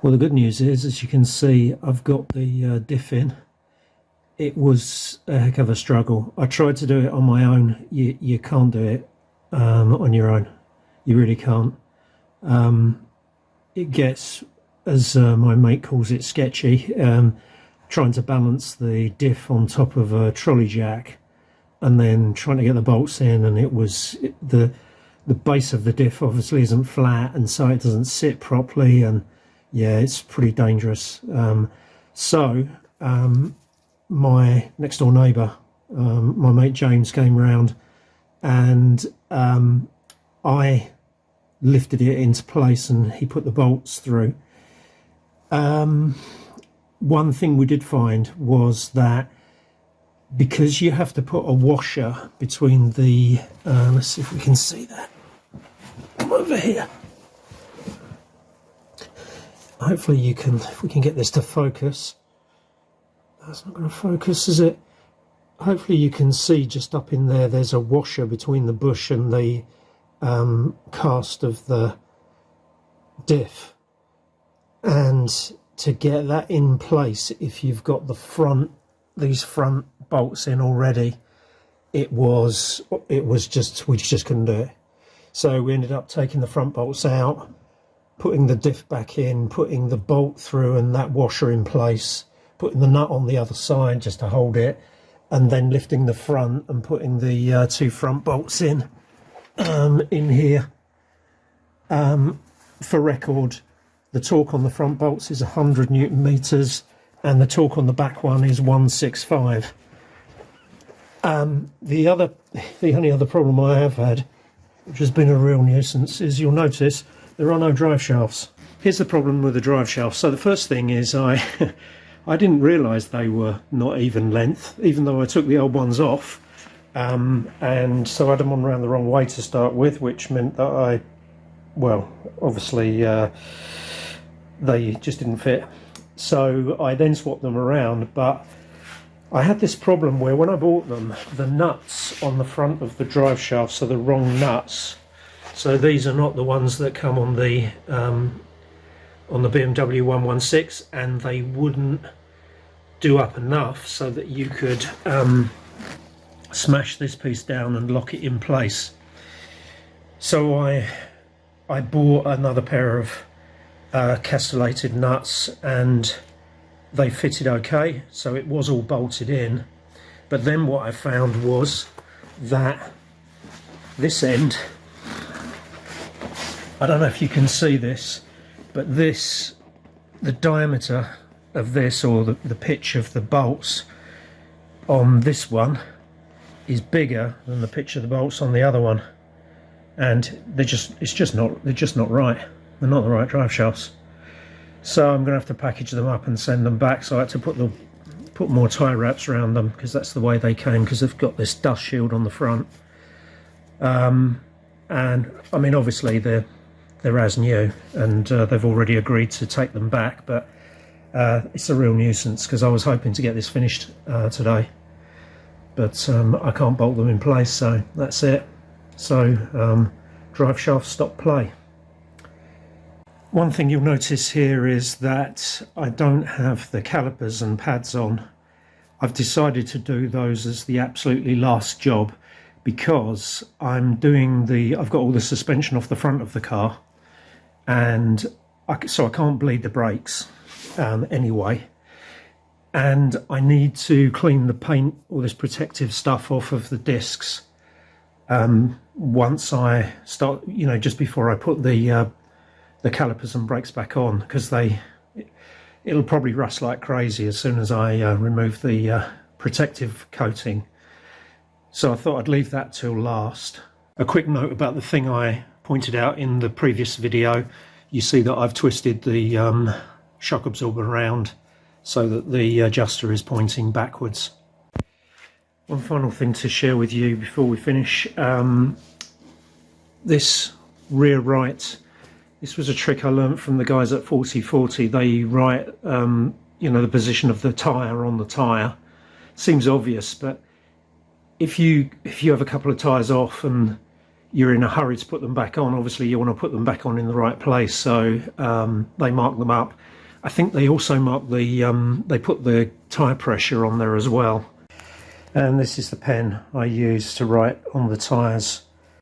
Well, the good news is, as you can see, I've got the diff in. It was a heck of a struggle. I tried to do it on my own. You can't do it on your own. You really can't. It gets, as my mate calls it, sketchy. Trying to balance the diff on top of a trolley jack and then trying to get the bolts in, and the base of the diff obviously isn't flat, and so it doesn't sit properly, and yeah, it's pretty dangerous. My next door neighbour, my mate James, came round, and I lifted it into place and he put the bolts through. One thing we did find was that because you have to put a washer between the let's see if we can see that. Come over here. Hopefully you can, if we can get this to focus. That's not going to focus, is it? Hopefully you can see just up in there, there's a washer between the bush and the cast of the diff. And to get that in place, if you've got these front bolts in already, we just couldn't do it. So we ended up taking the front bolts out, putting the diff back in, putting the bolt through and that washer in place, putting the nut on the other side just to hold it, and then lifting the front and putting the two front bolts in here. For record, the torque on the front bolts is 100 Newton meters and the torque on the back one is 165. The only other problem I have had, which has been a real nuisance, is you'll notice there are no drive shafts. Here's the problem with the drive shafts. So the first thing is I didn't realise they were not even length, even though I took the old ones off. And so I had them on around the wrong way to start with, which meant that obviously they just didn't fit. So I then swapped them around, but I had this problem where when I bought them, the nuts on the front of the drive shafts are the wrong nuts. So these are not the ones that come on the BMW 116, and they wouldn't do up enough so that you could smash this piece down and lock it in place. So I bought another pair of castellated nuts, and they fitted okay, so it was all bolted in. But then what I found was that this end, I don't know if you can see this, but the diameter of this, or the pitch of the bolts on this one, is bigger than the pitch of the bolts on the other one, and they're just not right. They're not the right drive shafts. So I'm going to have to package them up and send them back. So I had to put more tie wraps around them, because that's the way they came, because they've got this dust shield on the front. And I mean, obviously they're as new, and they've already agreed to take them back, but it's a real nuisance because I was hoping to get this finished today, but I can't bolt them in place, so that's it. So drive shaft stop play. One thing you'll notice here is that I don't have the calipers and pads on. I've decided to do those as the absolutely last job, because I've got all the suspension off the front of the car, and so I can't bleed the brakes anyway, and I need to clean the paint, all this protective stuff off of the discs once I start, just before I put the calipers and brakes back on, because it'll probably rust like crazy as soon as I remove the protective coating. So I thought I'd leave that till last. A quick note about the thing I pointed out in the previous video. You see that I've twisted the shock absorber around so that the adjuster is pointing backwards. One final thing to share with you before we finish. This rear right, this was a trick I learned from the guys at 4040. They write the position of the tyre on the tyre. Seems obvious, but if you have a couple of tyres off and you're in a hurry to put them back on, obviously you want to put them back on in the right place, so they mark them up. I think they also mark the, they put the tyre pressure on there as well. And this is the pen I use to write on the tyres